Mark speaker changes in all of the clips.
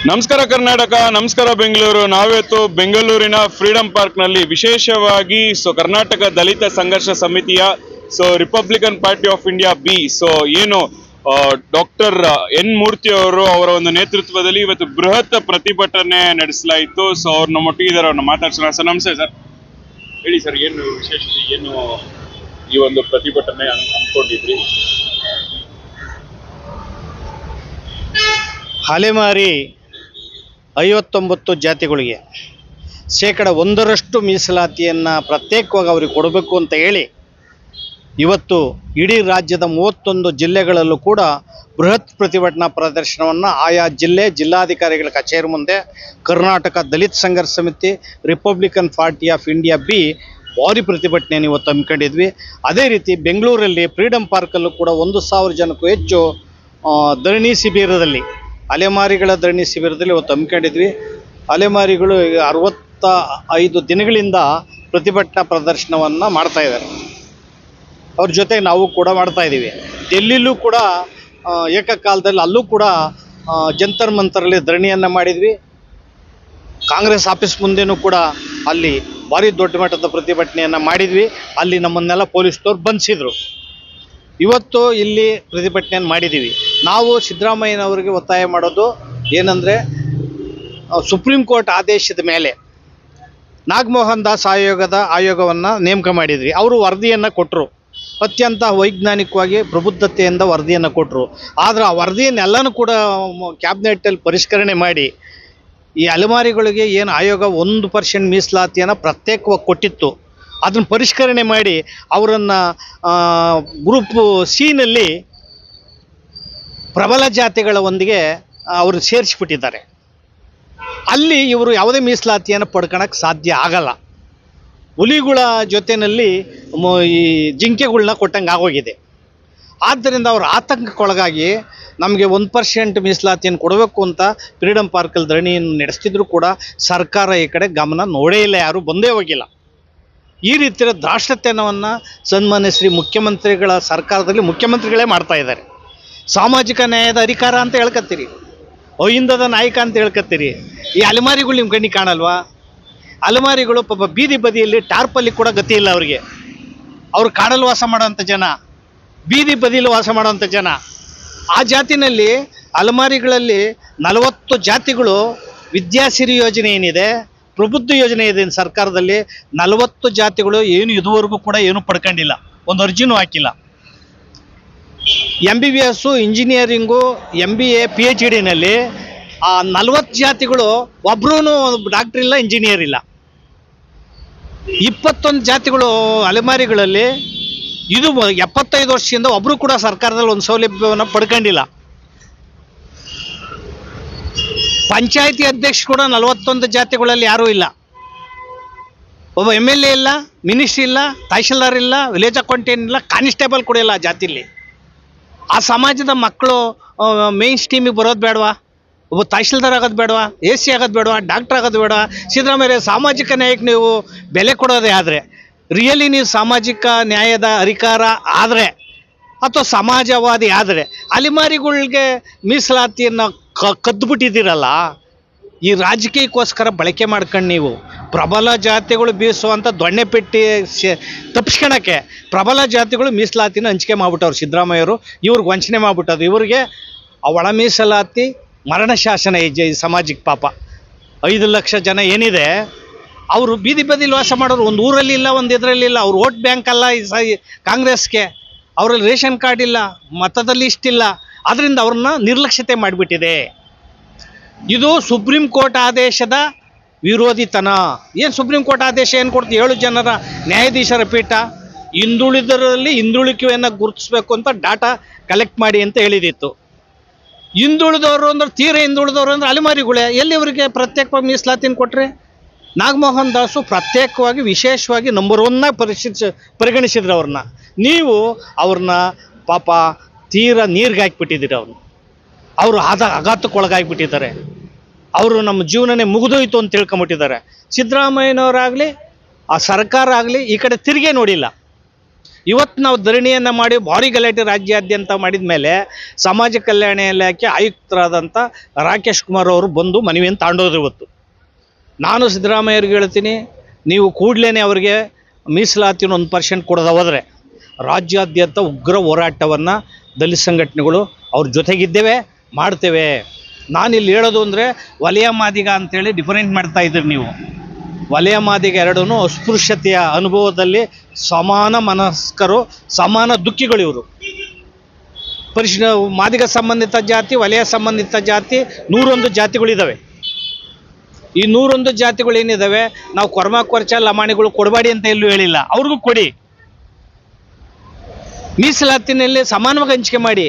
Speaker 1: ನಮಸ್ಕಾರ ಕರ್ನಾಟಕ, ನಮಸ್ಕಾರ ಬೆಂಗಳೂರು. ನಾವಿವತ್ತು ಬೆಂಗಳೂರಿನ ಫ್ರೀಡಂ ಪಾರ್ಕ್ ನಲ್ಲಿ ವಿಶೇಷವಾಗಿ ಕರ್ನಾಟಕ ದಲಿತ ಸಂಘರ್ಷ ಸಮಿತಿಯ Republican party of India B ಏನು ಡಾಕ್ಟರ್ ಎನ್ ಮೂರ್ತಿ ಅವರ ಒಂದು ನೇತೃತ್ವದಲ್ಲಿ ಇವತ್ತು ಬೃಹತ್ ಪ್ರತಿಭಟನೆ ನಡೆಸಲಾಯಿತು. ಅವ್ರು ನಮ್ಮೊಟ್ಟಿಗಿದ್ದಾರೆ, ಅವ್ರನ್ನ ಮಾತಾಡ್ಸೋಣ. ಸರ್ ನಮಸ್ತೆ ಸರ್, ಹೇಳಿ ಸರ್, ಏನು ವಿಶೇಷತೆ, ಏನು ಈ ಒಂದು ಪ್ರತಿಭಟನೆ ಅನ್ಕೊಂಡಿದ್ರಿ?
Speaker 2: ಅಲೆಮಾರಿ 59 ಜಾತಿಗಳಿಗೆ ಶೇಕಡ 1% ಮೀಸಲಾತಿಯನ್ನು ಪ್ರತ್ಯೇಕವಾಗಿ ಅವ್ರಿಗೆ ಕೊಡಬೇಕು ಅಂತ ಹೇಳಿ ಇವತ್ತು ಇಡೀ ರಾಜ್ಯದ 31 ಜಿಲ್ಲೆಗಳಲ್ಲೂ ಕೂಡ ಬೃಹತ್ ಪ್ರತಿಭಟನಾ ಪ್ರದರ್ಶನವನ್ನು ಆಯಾ ಜಿಲ್ಲಾಧಿಕಾರಿಗಳ ಕಚೇರಿ ಮುಂದೆ ಕರ್ನಾಟಕ ದಲಿತ ಸಂಘರ್ಷ ಸಮಿತಿ Republican party of India B ಭಾರಿ ಪ್ರತಿಭಟನೆಯನ್ನು ಇವತ್ತು ಹಮ್ಮಿಕೊಂಡಿದ್ವಿ. ಅದೇ ರೀತಿ ಬೆಂಗಳೂರಲ್ಲಿ ಫ್ರೀಡಂ ಪಾರ್ಕಲ್ಲೂ ಕೂಡ 1,000 ಜನಕ್ಕೂ ಹೆಚ್ಚು ಧರಣಿ ಶಿಬಿರದಲ್ಲಿ, ಅಲೆಮಾರಿಗಳ ಧರಣಿ ಶಿಬಿರದಲ್ಲಿ ಇವತ್ತು ಹಮ್ಮಿಕೊಂಡಿದ್ವಿ. ಅಲೆಮಾರಿಗಳು 65 ದಿನಗಳಿಂದ ಪ್ರತಿಭಟನಾ ಪ್ರದರ್ಶನವನ್ನು ಮಾಡ್ತಾ ಇದ್ದಾರೆ. ಅವ್ರ ಜೊತೆಗೆ ನಾವು ಕೂಡ ಮಾಡ್ತಾ ಇದ್ದೀವಿ. ಡೆಲ್ಲಿಲೂ ಕೂಡ ಏಕಕಾಲದಲ್ಲಿ ಅಲ್ಲೂ ಕೂಡ ಜಂತರ್ ಮಂತರಲ್ಲಿ ಧರಣಿಯನ್ನು ಮಾಡಿದ್ವಿ. ಕಾಂಗ್ರೆಸ್ ಆಫೀಸ್ ಮುಂದೆನೂ ಕೂಡ ಅಲ್ಲಿ ಭಾರಿ ದೊಡ್ಡ ಮಟ್ಟದ ಪ್ರತಿಭಟನೆಯನ್ನು ಮಾಡಿದ್ವಿ. ಅಲ್ಲಿ ನಮ್ಮನ್ನೆಲ್ಲ ಪೊಲೀಸ್ನವ್ರು ಬಂಧಿಸಿದ್ರು. ಇವತ್ತು ಇಲ್ಲಿ ಪ್ರತಿಭಟನೆಯನ್ನು ಮಾಡಿದ್ದೀವಿ. ನಾವು ಸಿದ್ದರಾಮಯ್ಯನವರಿಗೆ ಒತ್ತಾಯ ಮಾಡೋದು ಏನಂದರೆ, ಸುಪ್ರೀಂ ಕೋರ್ಟ್ ಆದೇಶದ ಮೇಲೆ ನಾಗಮೋಹನ್ ದಾಸ್ ಆಯೋಗವನ್ನು ನೇಮಕ ಮಾಡಿದ್ವಿ. ಅವರು ವರದಿಯನ್ನು ಕೊಟ್ಟರು, ಅತ್ಯಂತ ವೈಜ್ಞಾನಿಕವಾಗಿ ಪ್ರಬುದ್ಧತೆಯಿಂದ ವರದಿಯನ್ನು ಕೊಟ್ಟರು. ಆದರೆ ಆ ವರದಿಯನ್ನೆಲ್ಲನೂ ಕೂಡ ಕ್ಯಾಬಿನೆಟ್ಟಲ್ಲಿ ಪರಿಷ್ಕರಣೆ ಮಾಡಿ ಈ ಅಲೆಮಾರಿಗಳಿಗೆ ಏನು ಆಯೋಗ 1% ಮೀಸಲಾತಿಯನ್ನು ಪ್ರತ್ಯೇಕವಾಗಿ ಕೊಟ್ಟಿತ್ತು, ಅದನ್ನು ಪರಿಷ್ಕರಣೆ ಮಾಡಿ ಅವರನ್ನು ಗ್ರೂಪ್ ಸಿನಲ್ಲಿ ಪ್ರಬಲ ಜಾತಿಗಳ ಒಂದಿಗೆ ಅವರು ಸೇರಿಸಿಬಿಟ್ಟಿದ್ದಾರೆ. ಅಲ್ಲಿ ಇವರು ಯಾವುದೇ ಮೀಸಲಾತಿಯನ್ನು ಪಡ್ಕೊಳಕ್ಕೆ ಸಾಧ್ಯ ಆಗಲ್ಲ. ಹುಲಿಗಳ ಜೊತೆಯಲ್ಲಿ ಈ ಜಿಂಕೆಗಳನ್ನ ಕೊಟ್ಟಂಗೆ ಆಗೋಗಿದೆ. ಆದ್ದರಿಂದ ಅವರು ಆತಂಕಕ್ಕೊಳಗಾಗಿ ನಮಗೆ 1% ಮೀಸಲಾತಿಯನ್ನು ಕೊಡಬೇಕು ಅಂತ ಫ್ರೀಡಂ ಪಾರ್ಕಲ್ಲಿ ಧರಣಿಯನ್ನು ನಡೆಸ್ತಿದ್ರು ಕೂಡ ಸರ್ಕಾರ ಈ ಕಡೆ ಗಮನ ನೋಡೇ ಇಲ್ಲ, ಯಾರೂ ಬಂದೇ ಹೋಗಿಲ್ಲ. ಈ ರೀತಿಯ ದಾಷ್ಟ್ಯತನವನ್ನು ಸನ್ಮಾನ್ಯ ಶ್ರೀ ಮುಖ್ಯಮಂತ್ರಿಗಳ ಸರ್ಕಾರದಲ್ಲಿ ಮುಖ್ಯಮಂತ್ರಿಗಳೇ ಮಾಡ್ತಾ ಇದ್ದಾರೆ. ಸಾಮಾಜಿಕ ನ್ಯಾಯದ ಅಧಿಕಾರ ಅಂತ ಹೇಳ್ಕತ್ತೀರಿ, ಅಹಿಂದದ ನಾಯಕ ಅಂತ ಹೇಳ್ಕತ್ತೀರಿ. ಈ ಅಲೆಮಾರಿಗಳು ನಿಮ್ಮ ಕಣ್ಣಿಗೆ ಕಾಣಲ್ವಾ? ಅಲೆಮಾರಿಗಳು ಪಾಪ ಬೀದಿ ಬದಿಯಲ್ಲಿ ಟಾರ್ಪಲ್ಲಿ ಕೂಡ ಗತಿ ಇಲ್ಲ ಅವರಿಗೆ. ಅವರು ಕಾಡಲ್ಲಿ ವಾಸ ಮಾಡೋವಂಥ ಜನ, ಬೀದಿ ಬದಿಯಲ್ಲಿ ವಾಸ ಮಾಡೋವಂಥ ಜನ. ಆ ಜಾತಿನಲ್ಲಿ ಅಲೆಮಾರಿಗಳಲ್ಲಿ 40 ಜಾತಿಗಳು ವಿದ್ಯಾಸಿರಿ ಯೋಜನೆ ಏನಿದೆ, ಪ್ರಬುದ್ಧ ಯೋಜನೆ ಇದೆ ಸರ್ಕಾರದಲ್ಲಿ, 40 ಜಾತಿಗಳು ಏನು ಇದುವರೆಗೂ ಕೂಡ ಏನು ಪಡ್ಕೊಂಡಿಲ್ಲ, ಒಂದು ಅರ್ಜಿನೂ ಹಾಕಿಲ್ಲ. MBBS, ಇಂಜಿನಿಯರಿಂಗು, MBA, PhDನಲ್ಲಿ ಆ 40 ಜಾತಿಗಳು ಒಬ್ಬರೂ ಡಾಕ್ಟ್ರ್ ಇಲ್ಲ, ಇಂಜಿನಿಯರ್ ಇಲ್ಲ. 21 ಜಾತಿಗಳು ಅಲೆಮಾರಿಗಳಲ್ಲಿ ಇದು 75 ವರ್ಷದಿಂದ ಒಬ್ಬರು ಕೂಡ ಸರ್ಕಾರದಲ್ಲಿ ಒಂದು ಸೌಲಭ್ಯವನ್ನು ಪಡ್ಕೊಂಡಿಲ್ಲ. ಪಂಚಾಯತಿ ಅಧ್ಯಕ್ಷ ಕೂಡ 41 ಜಾತಿಗಳಲ್ಲಿ ಯಾರೂ ಇಲ್ಲ. ಒಬ್ಬ MLA ಇಲ್ಲ, ಮಿನಿಸ್ಟ್ರಿ ಇಲ್ಲ, ತಹಶೀಲ್ದಾರ್ ಇಲ್ಲ, ವಿಲೇಜ್ ಅಕೌಂಟೆಂಟ್ ಇಲ್ಲ, ಕಾನ್ಸ್ಟೇಬಲ್ ಕೂಡ ಇಲ್ಲ ಆ ಜಾತಿಲಿ. ಆ ಸಮಾಜದ ಮಕ್ಕಳು ಮೇನ್ ಸ್ಟ್ರೀಮಿಗೆ ಬರೋದು ಬೇಡವಾ? ಒಬ್ಬ ತಹಶೀಲ್ದಾರ್ ಆಗೋದು ಬೇಡವಾ? AC ಆಗೋದು ಬೇಡವಾ? ಡಾಕ್ಟರ್ ಆಗೋದು ಬೇಡವಾ? ಸಿದ್ದರಾಮಯ್ಯ ಸಾಮಾಜಿಕ ನ್ಯಾಯಕ್ಕೆ ನೀವು ಬೆಲೆ ಕೊಡೋದೇ ಆದರೆ, ರಿಯಲಿ ನೀವು ಸಾಮಾಜಿಕ ನ್ಯಾಯದ ಅಧಿಕಾರ ಆದರೆ ಅಥವಾ ಸಮಾಜವಾದಿ ಆದರೆ, ಅಲೆಮಾರಿಗಳಿಗೆ ಮೀಸಲಾತಿಯನ್ನು ಕದ್ದುಬಿಟ್ಟಿದ್ದೀರಲ್ಲ, ಈ ರಾಜಕೀಯಕ್ಕೋಸ್ಕರ ಬಳಕೆ ಮಾಡ್ಕೊಂಡು ನೀವು ಪ್ರಬಲ ಜಾತಿಗಳು ಬೀಸುವಂಥ ದೊಣ್ಣೆ ಪೆಟ್ಟಿ ತಪ್ಪಿಸ್ಕೊಳಕ್ಕೆ ಪ್ರಬಲ ಜಾತಿಗಳು ಮೀಸಲಾತಿನ ಹಂಚಿಕೆ ಮಾಡಿಬಿಟ್ಟವ್ರು ಸಿದ್ದರಾಮಯ್ಯವರು. ಇವ್ರಿಗೆ ವಂಚನೆ ಮಾಡಿಬಿಟ್ಟದು. ಇವರಿಗೆ ಒಳ ಮೀಸಲಾತಿ ಮರಣ ಶಾಸನ ಈ ಸಮಾಜಕ್ಕೆ. ಪಾಪ 5 ಲಕ್ಷ ಜನ ಏನಿದೆ, ಅವರು ಬೀದಿ ಬದಿಲಿ ವಾಸ ಮಾಡೋರು, ಒಂದು ಊರಲ್ಲಿ ಇಲ್ಲ, ಒಂದು ಇದರಲ್ಲಿಲ್ಲ. ಅವ್ರು ವೋಟ್ ಬ್ಯಾಂಕ್ ಅಲ್ಲ ಈ ಕಾಂಗ್ರೆಸ್ಗೆ. ಅವರಲ್ಲಿ ರೇಷನ್ ಕಾರ್ಡ್ ಇಲ್ಲ, ಮತದಲ್ಲಿ ಇಷ್ಟಿಲ್ಲ. ಅದರಿಂದ ಅವ್ರನ್ನ ನಿರ್ಲಕ್ಷ್ಯತೆ ಮಾಡಿಬಿಟ್ಟಿದೆ. ಇದು ಸುಪ್ರೀಂ ಕೋರ್ಟ್ ಆದೇಶದ ವಿರೋಧಿತನ. ಏನು ಸುಪ್ರೀಂ ಕೋರ್ಟ್ ಆದೇಶ ಏನು ಕೊಡ್ತೀವಿ? 7 ಜನರ ನ್ಯಾಯಾಧೀಶರ ಪೀಠ ಹಿಂದುಳಿದರಲ್ಲಿ ಹಿಂದುಳಿಕೆಯನ್ನು ಗುರುತಿಸ್ಬೇಕು ಅಂತ ಡಾಟಾ ಕಲೆಕ್ಟ್ ಮಾಡಿ ಅಂತ ಹೇಳಿದಿತ್ತು. ಹಿಂದುಳಿದವರು ಅಂದ್ರೆ ತೀರ ಹಿಂದುಳಿದವರು ಅಂದ್ರೆ ಅಲೆಮಾರಿಗಳೇ. ಎಲ್ಲಿ ಇವರಿಗೆ ಪ್ರತ್ಯೇಕವಾಗಿ ಮೀಸಲಾತಿನ ಕೊಟ್ಟರೆ? ನಾಗಮೋಹನ್ ದಾಸು ಪ್ರತ್ಯೇಕವಾಗಿ ವಿಶೇಷವಾಗಿ ನಂಬರ್ 1 ಪರಿಗಣಿಸಿದ್ರು ಅವ್ರನ್ನ. ನೀವು ಅವ್ರನ್ನ ಪಾಪ ತೀರ ನೀರಿಗೆ ಹಾಕಿಬಿಟ್ಟಿದ್ದೀರಿ. ಅವರು ಆಘಾತಕ್ಕೊಳಗಾಗಿಬಿಟ್ಟಿದ್ದಾರೆ. ಅವರು ನಮ್ಮ ಜೀವನನೇ ಮುಗಿದೋಯ್ತು ಅಂತ ತಿಳ್ಕೊಂಬಿಟ್ಟಿದ್ದಾರೆ. ಸಿದ್ದರಾಮಯ್ಯನವರಾಗಲಿ ಆ ಸರ್ಕಾರ ಆಗಲಿ ಈ ಕಡೆ ತಿರುಗೇ ನೋಡಿಲ್ಲ. ಇವತ್ತು ನಾವು ಧರಣಿಯನ್ನು ಮಾಡಿ ಭಾರಿ ಗಲಾಟೆ ರಾಜ್ಯಾದ್ಯಂತ ಮಾಡಿದ ಮೇಲೆ ಸಮಾಜ ಕಲ್ಯಾಣ ಇಲಾಖೆ ಆಯುಕ್ತರಾದಂಥ ರಾಕೇಶ್ ಕುಮಾರ್ ಅವರು ಬಂದು ಮನವಿಯನ್ನು ತಾಂಡೋದ್ರು ಇವತ್ತು. ನಾನು ಸಿದ್ದರಾಮಯ್ಯವ್ರಿಗೆ ಹೇಳ್ತೀನಿ, ನೀವು ಕೂಡಲೇ ಅವರಿಗೆ ಮೀಸಲಾತಿನ 1% ಕೊಡದ ಹೋದರೆ ರಾಜ್ಯಾದ್ಯಂತ ಉಗ್ರ ಹೋರಾಟವನ್ನು ದಲಿತ ಸಂಘಟನೆಗಳು ಅವ್ರ ಜೊತೆಗಿದ್ದೇವೆ, ಮಾಡ್ತೇವೆ. ನಾನಿಲ್ಲಿ ಹೇಳೋದು ಅಂದರೆ ವಲಯ ಮಾದಿಗ ಅಂತೇಳಿ ಡಿಫರೆಂಟ್ ಮಾಡ್ತಾ ಇದ್ದೀರಿ ನೀವು. ವಲಯ ಮಾದಿಗ ಎರಡೂ ಅಸ್ಪೃಶ್ಯತೆಯ ಅನುಭವದಲ್ಲಿ ಸಮಾನ ಮನಸ್ಕರು, ಸಮಾನ ದುಃಖಿಗಳು ಇವರು. ಮಾದಿಗ ಸಂಬಂಧಿತ ಜಾತಿ, ವಲಯ ಸಂಬಂಧಿತ ಜಾತಿ 101 ಜಾತಿಗಳಿದ್ದಾವೆ. ಈ 101 ಜಾತಿಗಳೇನಿದ್ದಾವೆ, ನಾವು ಕೊರ್ಚ ಲಮಾಣಿಗಳು ಕೊಡಬೇಡಿ ಅಂತ ಎಲ್ಲೂ ಹೇಳಿಲ್ಲ, ಅವ್ರಿಗೂ ಕೊಡಿ. ಮೀಸಲಾತಿನಲ್ಲಿ ಸಮಾನವಾಗಿ ಹಂಚಿಕೆ ಮಾಡಿ.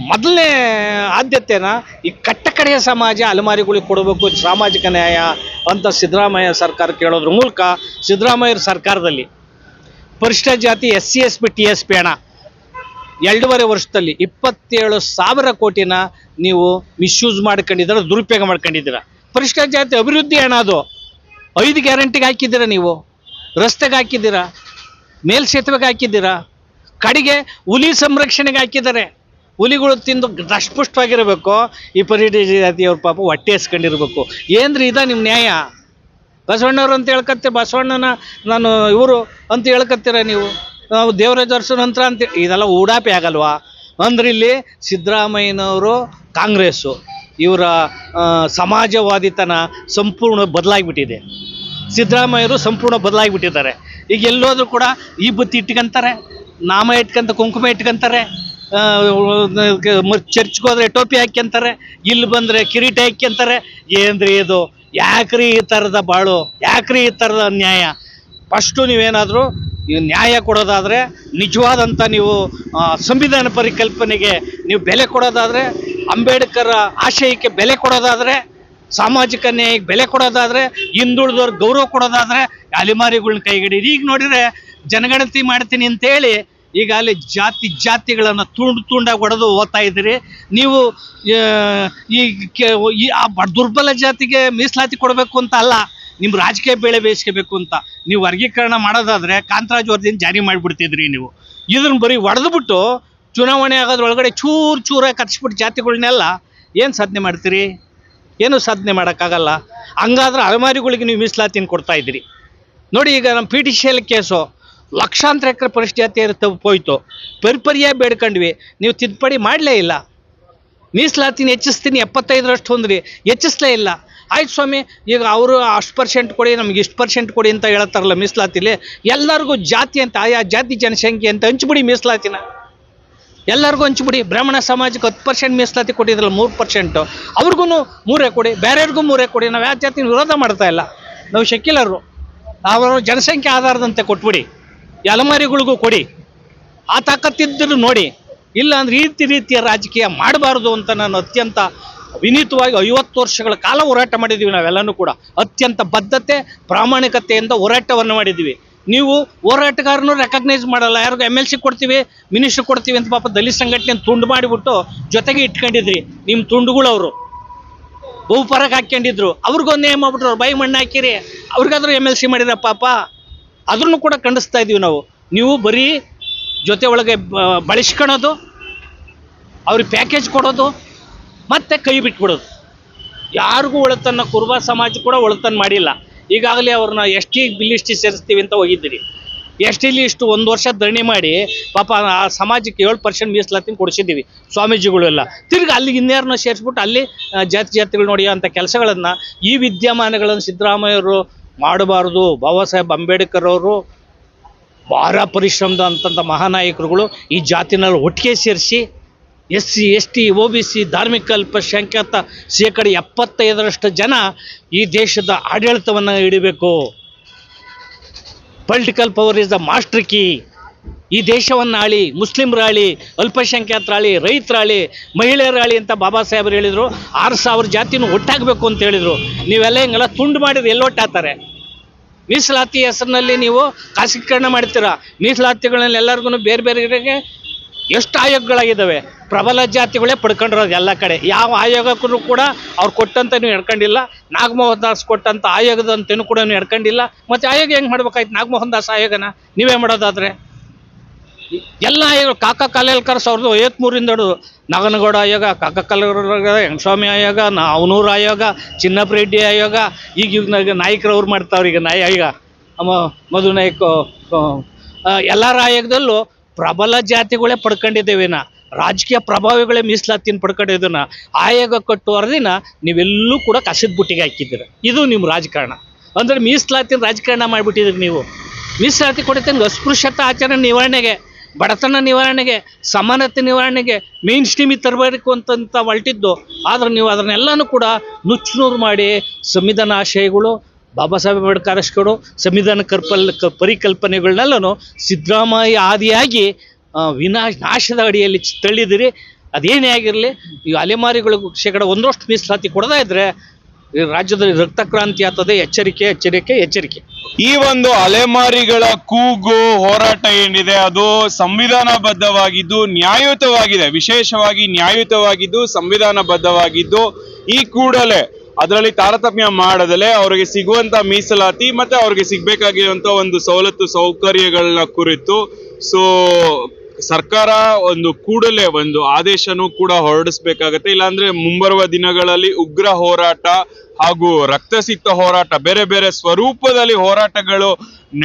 Speaker 2: ಮೊದಲನೇ ಆದ್ಯತೆನ ಈ ಕಟ್ಟಕಡೆಯ ಸಮಾಜ ಅಲೆಮಾರಿಗಳಿಗೆ ಕೊಡಬೇಕು, ಸಾಮಾಜಿಕ ನ್ಯಾಯ ಅಂತ ಸಿದ್ದರಾಮಯ್ಯ ಸರ್ಕಾರ ಕೇಳೋದ್ರ ಮೂಲಕ ಸಿದ್ದರಾಮಯ್ಯ ಸರ್ಕಾರದಲ್ಲಿ ಪರಿಶಿಷ್ಟ ಜಾತಿ SC SB TSP ಹಣ 2.5 ವರ್ಷದಲ್ಲಿ 27,000 ಕೋಟಿನ ನೀವು ಮಿಸ್ಯೂಸ್ ಮಾಡ್ಕೊಂಡಿದ್ದೀರ, ದುರುಪಯೋಗ ಮಾಡ್ಕೊಂಡಿದ್ದೀರ. ಪರಿಶಿಷ್ಟ ಜಾತಿ ಅಭಿವೃದ್ಧಿ ಹಣ ಅದು 5 ಗ್ಯಾರಂಟಿಗೆ ಹಾಕಿದ್ದೀರ, ನೀವು ರಸ್ತೆಗೆ ಹಾಕಿದ್ದೀರಾ, ಮೇಲ್ಸೇತುವೆಗೆ ಹಾಕಿದ್ದೀರಾ, ಕಡೆಗೆ ಹುಲಿ ಸಂರಕ್ಷಣೆಗೆ ಹಾಕಿದ್ದಾರೆ. ಹುಲಿಗಳು ತಿಂದು ದಷ್ಟಪುಷ್ಟವಾಗಿರಬೇಕು, ಈ ಪರಿಶಿಷ್ಟ ಜಾತಿಯವ್ರ ಪಾಪ ಹೊಟ್ಟೆ ಎಸ್ಕೊಂಡಿರ್ಬೇಕು. ಏನ್ರಿ ಇದ ನಿಮ್ಮ ನ್ಯಾಯ? ಬಸವಣ್ಣವ್ರು ಅಂತ ಹೇಳ್ಕತ್ತೀರ, ಬಸವಣ್ಣನ ನಾನು ಇವರು ಅಂತ ಹೇಳ್ಕತ್ತೀರ ನೀವು, ನಾವು ದೇವರಾಜ ಅರಸು ನಂತರ ಅಂತ. ಇದೆಲ್ಲ ಉಡಾಪೆ ಆಗಲ್ವಾ? ಅಂದ್ರೆ ಇಲ್ಲಿ ಸಿದ್ದರಾಮಯ್ಯನವರು ಕಾಂಗ್ರೆಸ್ಸು ಇವರ ಸಮಾಜವಾದಿತನ ಸಂಪೂರ್ಣ ಬದಲಾಗಿಬಿಟ್ಟಿದೆ. ಸಿದ್ದರಾಮಯ್ಯರು ಸಂಪೂರ್ಣ ಬದಲಾಗಿಬಿಟ್ಟಿದ್ದಾರೆ. ಈಗ ಎಲ್ಲೋದ್ರೂ ಕೂಡ ಈ ಬತ್ತಿ ಇಟ್ಕೊಂತಾರೆ, ನಾಮ ಇಟ್ಕೊಂತ ಕುಂಕುಮ ಇಟ್ಕೊಂತಾರೆ, ಚರ್ಚ್ಗೆ ಹೋದ್ರೆ ಟೋಪಿ ಹಾಕ್ಯಂತಾರೆ, ಇಲ್ಲಿ ಬಂದರೆ ಕಿರೀಟ ಹಾಕ್ಯಂತಾರೆ. ಏನ್ರಿ ಇದು? ಯಾಕ್ರಿ ಈ ಥರದ ಬಾಳು? ಯಾಕ್ರಿ ಈ ಥರದ ನ್ಯಾಯ? ಫಸ್ಟು ನೀವೇನಾದರೂ ಈ ನ್ಯಾಯ ಕೊಡೋದಾದರೆ, ನಿಜವಾದಂಥ ನೀವು ಸಂವಿಧಾನ ಪರಿಕಲ್ಪನೆಗೆ ನೀವು ಬೆಲೆ ಕೊಡೋದಾದರೆ, ಅಂಬೇಡ್ಕರ್ ಆಶಯಕ್ಕೆ ಬೆಲೆ ಕೊಡೋದಾದರೆ, ಸಾಮಾಜಿಕ ನ್ಯಾಯಕ್ಕೆ ಬೆಲೆ ಕೊಡೋದಾದರೆ, ಹಿಂದುಳಿದವ್ರಿಗೆ ಗೌರವ ಕೊಡೋದಾದರೆ ಅಲೆಮಾರಿಗಳನ್ನ ಕೈಗಡಿ. ಈಗ ನೋಡಿದರೆ ಜನಗಣತಿ ಮಾಡ್ತೀನಿ ಅಂತೇಳಿ ಈಗ ಅಲ್ಲಿ ಜಾತಿಗಳನ್ನು ತುಂಡಾಗಿ ಹೊಡೆದು ಓದ್ತಾ ಇದ್ದೀರಿ ನೀವು. ಈ ದುರ್ಬಲ ಜಾತಿಗೆ ಮೀಸಲಾತಿ ಕೊಡಬೇಕು ಅಂತ ಅಲ್ಲ, ನಿಮ್ಮ ರಾಜಕೀಯ ಬೆಳೆ ಬೇಯಿಸ್ಕೋಬೇಕು ಅಂತ ನೀವು ವರ್ಗೀಕರಣ ಮಾಡೋದಾದರೆ ಕಾಂತರಾಜ್ ವರದಿನ ಜಾರಿ ಮಾಡಿಬಿಡ್ತಿದ್ರಿ ನೀವು. ಇದನ್ನು ಬರೀ ಹೊಡೆದ್ಬಿಟ್ಟು ಚುನಾವಣೆ ಆಗೋದ್ರೊಳಗಡೆ ಚೂರಾಗಿ ಕತ್ತಿಸ್ಬಿಟ್ಟು ಜಾತಿಗಳನ್ನೆಲ್ಲ ಏನು ಸಾಧನೆ ಮಾಡ್ತೀರಿ? ಏನೂ ಸಾಧನೆ ಮಾಡೋಕ್ಕಾಗಲ್ಲ. ಹಂಗಾದ್ರೆ ಅಲೆಮಾರಿಗಳಿಗೆ ನೀವು ಮೀಸಲಾತಿನ ಕೊಡ್ತಾ ಇದ್ದೀರಿ ನೋಡಿ. ಈಗ ನಮ್ಮ PTCL ಕೇಸು ಲಕ್ಷಾಂತರ ಎಕರೆ ಪರಿಶಿಷ್ಟ ಜಾತಿ ಹೋಯ್ತು, ಪರಿಪರ್ಯಾಯ ಬೇಡ್ಕೊಂಡ್ವಿ, ನೀವು ತಿದ್ದುಪಡಿ ಮಾಡಲೇ ಇಲ್ಲ. ಮೀಸಲಾತಿನ ಹೆಚ್ಚಿಸ್ತೀನಿ 75% ಹೊಂದ್ರಿ, ಹೆಚ್ಚಿಸ್ಲೇ ಇಲ್ಲ. ಆಯ್ತು ಸ್ವಾಮಿ, ಈಗ ಅವರು ಅಷ್ಟು % ಕೊಡಿ, ನಮ್ಗೆ ಇಷ್ಟು % ಕೊಡಿ ಅಂತ ಹೇಳ್ತಾರಲ್ಲ ಮೀಸಲಾತಿಲಿ. ಎಲ್ಲರಿಗೂ ಜಾತಿ ಅಂತ, ಆಯಾ ಜಾತಿ ಜನಸಂಖ್ಯೆ ಅಂತ ಹಂಚ್ಬಿಡಿ ಮೀಸಲಾತಿನ, ಎಲ್ಲರಿಗೂ ಹಂಚ್ಬಿಡಿ. ಬ್ರಾಹ್ಮಣ ಸಮಾಜಕ್ಕೆ 10% ಮೀಸಲಾತಿ ಕೊಟ್ಟಿದ್ರಲ್ಲ, 3%, ಅವ್ರಿಗೂ 3 ಕೊಡಿ, ಬೇರೆಯವ್ರಿಗೂ 3 ಕೊಡಿ. ನಾವು ಯಾವ ಜಾತಿನ ವಿರೋಧ ಮಾಡ್ತಾ ಇಲ್ಲ, ನಾವು ಶೆಕ್ಯುಲರು. ಅವರು ಜನಸಂಖ್ಯೆ ಆಧಾರದಂತೆ ಕೊಟ್ಬಿಡಿ, ಅಲೆಮಾರಿಗಳಿಗೂ ಕೊಡಿ. ಆ ತಾಕತ್ತಿದ್ದರೂ ನೋಡಿ. ಇಲ್ಲ ಅಂದ್ರೆ ರೀತಿಯ ರಾಜಕೀಯ ಮಾಡಬಾರ್ದು ಅಂತ ನಾನು ಅತ್ಯಂತ ವಿನೀತವಾಗಿ 50 ವರ್ಷಗಳ ಕಾಲ ಹೋರಾಟ ಮಾಡಿದ್ದೀವಿ ನಾವೆಲ್ಲನೂ ಕೂಡ. ಅತ್ಯಂತ ಬದ್ಧತೆ ಪ್ರಾಮಾಣಿಕತೆಯಿಂದ ಹೋರಾಟವನ್ನು ಮಾಡಿದ್ದೀವಿ. ನೀವು ಹೋರಾಟಗಾರನು ರೆಕಗ್ನೈಸ್ ಮಾಡಲ್ಲ. ಯಾರಿಗೂ MLC ಕೊಡ್ತೀವಿ, ಮಿನಿಸ್ಟ್ರ್ ಕೊಡ್ತೀವಿ ಅಂತ ಪಾಪ ದಲಿತ ಸಂಘಟನೆ ತುಂಡು ಮಾಡಿಬಿಟ್ಟು ಜೊತೆಗೆ ಇಟ್ಕೊಂಡಿದ್ರಿ. ನಿಮ್ಮ ತುಂಡುಗಳು ಬಹುಪರಕ್ಕೆ ಹಾಕ್ಕೊಂಡಿದ್ರು, ಅವ್ರಿಗೊಂದು ನೇಮ್ ಆಗ್ಬಿಟ್ರು, ಅವ್ರು ಬೈ ಮಣ್ಣು ಹಾಕಿರಿ, ಅವ್ರಿಗಾದ್ರೂ MLC ಮಾಡಿರ ಪಾಪ. ಅದನ್ನು ಕೂಡ ಖಂಡಿಸ್ತಾ ಇದ್ದೀವಿ ನಾವು. ನೀವು ಬರೀ ಜೊತೆ ಒಳಗೆ ಬಳಸ್ಕೊಳೋದು, ಅವ್ರಿಗೆ ಪ್ಯಾಕೇಜ್ ಕೊಡೋದು, ಮತ್ತೆ ಕೈ ಬಿಟ್ಬಿಡೋದು. ಯಾರಿಗೂ ಒಳತನ್ನ, ಕುರುಬ ಸಮಾಜ ಕೂಡ ಒಳತನ್ನ ಮಾಡಿಲ್ಲ. ಈಗಾಗಲೇ ಅವ್ರನ್ನ ST ಲಿಸ್ಟ್ ಸೇರಿಸ್ತೀವಿ ಅಂತ ಹೋಗಿದ್ದೀರಿ. ST ಲಿಸ್ಟ್ 1 ವರ್ಷ ಧರಣಿ ಮಾಡಿ ಪಾಪ ಆ ಸಮಾಜಕ್ಕೆ 7% ಮೀಸಲಾತಿನ ಕೊಡಿಸಿದ್ದೀವಿ ಸ್ವಾಮೀಜಿಗಳೆಲ್ಲ. ತಿರ್ಗಿ ಅಲ್ಲಿಗೆ ಇನ್ಯಾರನ್ನ ಸೇರಿಸ್ಬಿಟ್ಟು ಅಲ್ಲಿ ಜಾತಿಗಳು ನೋಡಿ ಅಂಥ ಕೆಲಸಗಳನ್ನು, ಈ ವಿದ್ಯಮಾನಗಳನ್ನು ಸಿದ್ದರಾಮಯ್ಯವರು ಮಾಡಬಾರ್ದು. ಬಾಬಾ ಸಾಹೇಬ್ ಅಂಬೇಡ್ಕರ್ ಅವರು ಭಾಳ ಪರಿಶ್ರಮದ ಅಂತಂಥ ಮಹಾನಾಯಕರುಗಳು ಈ ಜಾತಿನಲ್ಲಿ ಒಟ್ಟಿಗೆ ಸೇರಿಸಿ SC ST OBC ಧಾರ್ಮಿಕ ಅಲ್ಪಸಂಖ್ಯಾತ 75% ಜನ ಈ ದೇಶದ ಆಡಳಿತವನ್ನು ಹಿಡಿಬೇಕು. Political power is the master key. ಈ ದೇಶವನ್ನು ಆಳಿ, ಮುಸ್ಲಿಮ್ರಾಳಿ, ಅಲ್ಪಸಂಖ್ಯಾತರಾಳಿ, ರೈತರಾಳಿ, ಮಹಿಳೆಯರಾಳಿ ಅಂತ ಬಾಬಾ ಸಾಹೇಬರು ಹೇಳಿದರು. 6,000 ಜಾತಿನೂ ಒಟ್ಟಾಗಬೇಕು ಅಂತ ಹೇಳಿದರು. ನೀವೆಲ್ಲ ಹಿಂಗೆಲ್ಲ ತುಂಡು ಮಾಡಿದ್ರೆ ಎಲ್ಲೊಟ್ಟಾಗ್ತಾರೆ? ಮೀಸಲಾತಿ ಹೆಸರಿನಲ್ಲಿ ನೀವು ಖಾಸಗೀಕರಣ ಮಾಡ್ತೀರಾ. ಮೀಸಲಾತಿಗಳಲ್ಲಿ ಎಲ್ಲರಿಗೂ ಬೇರೆ ಬೇರೆಗೆ ಎಷ್ಟು ಆಯೋಗಗಳಾಗಿದ್ದಾವೆ. ಪ್ರಬಲ ಜಾತಿಗಳೇ ಪಡ್ಕೊಂಡಿರೋದು ಎಲ್ಲ ಕಡೆ. ಯಾವ ಆಯೋಗಕ್ಕೂ ಕೂಡ ಅವ್ರು ಕೊಟ್ಟಂತ ನೀವು ನಡ್ಕೊಂಡಿಲ್ಲ. ನಾಗಮೋಹನ್ ದಾಸ್ ಕೊಟ್ಟಂಥ ಆಯೋಗದಂತೇನು ಕೂಡ ನೀವು ನಡ್ಕೊಂಡಿಲ್ಲ. ಮತ್ತು ಆಯೋಗ ಹೆಂಗೆ ಮಾಡ್ಬೇಕಾಯ್ತು? ನಾಗಮೋಹನ್ ದಾಸ್ ಆಯೋಗನ ನೀವೇ ಮಾಡೋದಾದರೆ ಎಲ್ಲ ಆಯೋಗ ಕಾಕ ಕಾಲೇಲ್ಕರ್ 1953 ಹಿಡಿದು ನಾಗನಗೌಡ ಆಯೋಗ, ಕಾಕ ಕಾಲೇಲ್ಕರ್ ಯಂಗಸ್ವಾಮಿ ಆಯೋಗ, ಅವನೂರು ಆಯೋಗ, ಚಿನ್ನಪ್ಪ ರೆಡ್ಡಿ ಆಯೋಗ, ಈಗ ನಾಯಕರವ್ರು ಮಾಡ್ತಾವ್ರೆ. ಈಗ ಆಯೋಗ ಮಧು ನಾಯಕ್ ಎಲ್ಲರ ಆಯೋಗದಲ್ಲೂ ಪ್ರಬಲ ಜಾತಿಗಳೇ ಪಡ್ಕೊಂಡಿದ್ದೇವೆನ, ರಾಜಕೀಯ ಪ್ರಭಾವಿಗಳೇ ಮೀಸಲಾತಿನ ಪಡ್ಕೊಂಡಿದ್ದನ್ನ ಆಯೋಗ ಕಟ್ಟು ವರದಿನ ನೀವೆಲ್ಲೂ ಕೂಡ ಕಸದ ಬುಟ್ಟಿಗೆ ಹಾಕಿದ್ದೀರ. ಇದು ನಿಮ್ಮ ರಾಜಕಾರಣ. ಅಂದರೆ ಮೀಸಲಾತಿನ ರಾಜಕಾರಣ ಮಾಡಿಬಿಟ್ಟಿದ್ರಿ ನೀವು. ಮೀಸಲಾತಿ ಕೊಡುತ್ತೆ ಅಸ್ಪೃಶ್ಯತಾ ಆಚರಣೆ ನಿವಾರಣೆಗೆ, ಬಡತನ ನಿವಾರಣೆಗೆ, ಸಮಾನತೆ ನಿವಾರಣೆಗೆ, ಮೇನ್ ಸ್ಟ್ರೀಮಿಗೆ ತರಬೇಕು ಅಂತ ಹೊರಟಿದ್ದು. ಆದರೆ ನೀವು ಅದನ್ನೆಲ್ಲನೂ ಕೂಡ ನುಚ್ಚುನೂರು ಮಾಡಿ ಸಂವಿಧಾನ ಆಶಯಗಳು, ಬಾಬಾ ಸಾಹೇಬ್ ಅಂಬೇಡ್ಕರ್ ಸಂವಿಧಾನ ಪರಿಕಲ್ಪನೆಗಳನ್ನೆಲ್ಲೂ ಸಿದ್ದರಾಮಯ್ಯ ಆದಿಯಾಗಿ ನಾಶದ ಅಡಿಯಲ್ಲಿ ತಳ್ಳಿದಿರಿ. ಅದೇನೇ ಆಗಿರಲಿ, ಈ ಅಲೆಮಾರಿಗಳಿಗೂ 1% ಮೀಸಲಾತಿ ಕೊಡದೇ ಇದ್ರೆ ಈ ರಾಜ್ಯದಲ್ಲಿ ರಕ್ತ ಕ್ರಾಂತಿ ಆಗ್ತದೆ. ಎಚ್ಚರಿಕೆ ಎಚ್ಚರಿಕೆ ಎಚ್ಚರಿಕೆ.
Speaker 1: ಈ ಒಂದು ಅಲೆಮಾರಿಗಳ ಕೂಗು ಹೋರಾಟ ಏನಿದೆ ಅದು ಸಂವಿಧಾನಬದ್ಧವಾಗಿದ್ದು ನ್ಯಾಯಯುತವಾಗಿದೆ. ವಿಶೇಷವಾಗಿ ನ್ಯಾಯಯುತವಾಗಿದ್ದು ಸಂವಿಧಾನಬದ್ಧವಾಗಿದ್ದು ಈ ಕೂಡಲೇ ಅದರಲ್ಲಿ ತಾರತಮ್ಯ ಮಾಡದಲೇ ಅವರಿಗೆ ಸಿಗುವಂತ ಮೀಸಲಾತಿ ಮತ್ತೆ ಅವ್ರಿಗೆ ಸಿಗ್ಬೇಕಾಗಿರುವಂತ ಒಂದು ಸವಲತ್ತು ಸೌಕರ್ಯಗಳನ್ನ ಕುರಿತು ಸರ್ಕಾರ ಒಂದು ಕೂಡಲೇ ಒಂದು ಆದೇಶನೂ ಕೂಡ ಹೊರಡಿಸ್ಬೇಕಾಗತ್ತೆ. ಇಲ್ಲಾಂದ್ರೆ ಮುಂಬರುವ ದಿನಗಳಲ್ಲಿ ಉಗ್ರ ಹೋರಾಟ ಹಾಗೂ ರಕ್ತಸಿಕ್ತ ಹೋರಾಟ, ಬೇರೆ ಬೇರೆ ಸ್ವರೂಪದಲ್ಲಿ ಹೋರಾಟಗಳು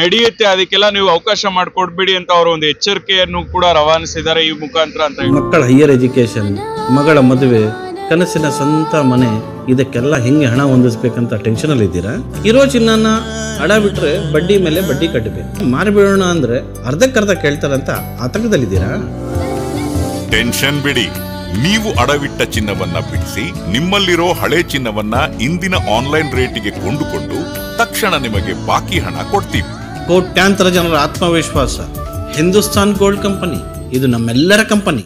Speaker 1: ನಡೆಯುತ್ತೆ. ಅದಕ್ಕೆಲ್ಲ ನೀವು ಅವಕಾಶ ಮಾಡಿಕೊಡ್ಬೇಡಿ ಅಂತ ಅವರು ಒಂದು ಎಚ್ಚರಿಕೆಯನ್ನು ಕೂಡ ರವಾನಿಸಿದ್ದಾರೆ ಈ ಮುಖಾಂತರ ಅಂತ.
Speaker 3: ಮಕ್ಕಳ ಹೈಯರ್ ಎಜುಕೇಶನ್, ಮಗಳ ಮದುವೆ, ಕನಸಿನ ಸ್ವಂತ ಮನೆ, ಇದಕ್ಕೆಲ್ಲ ಹೆಂಗೆ ಹಣ ಹೊಂದಿಸ್ಬೇಕಂತ ಟೆನ್ಷನ್ ಅಲ್ಲಿ ಇದ್ದೀರಾ? ಇರೋ ಚಿನ್ನನ ಅಡ ಬಿಟ್ರೆ ಬಡ್ಡಿ ಮೇಲೆ ಬಡ್ಡಿ ಕಟ್ಟಬೇಕು. ಮಾರಿಬಿಡೋಣ ಅಂದ್ರೆ ಅರ್ಧಕ್ಕರ್ಧ ಕೇಳ್ತಾರಂತ ಆತಂಕದಲ್ಲಿದ್ದೀರಾ?
Speaker 4: ಟೆನ್ಷನ್ ಬಿಡಿ, ನೀವು ಅಡವಿಟ್ಟ ಚಿನ್ನವನ್ನ ಬಿಡಿಸಿ ನಿಮ್ಮಲ್ಲಿರೋ ಹಳೆ ಚಿನ್ನವನ್ನ ಇಂದಿನ ಆನ್ಲೈನ್ ರೇಟಿಗೆ ಕೊಂಡುಕೊಂಡು ತಕ್ಷಣ ನಿಮಗೆ ಬಾಕಿ ಹಣ ಕೊಡ್ತೀವಿ.
Speaker 3: ಕೋಟ್ಯಾಂತರ ಜನರ ಆತ್ಮವಿಶ್ವಾಸ ಹಿಂದೂಸ್ತಾನ್ ಗೋಲ್ಡ್ ಕಂಪನಿ, ಇದು ನಮ್ಮೆಲ್ಲರ ಕಂಪನಿ.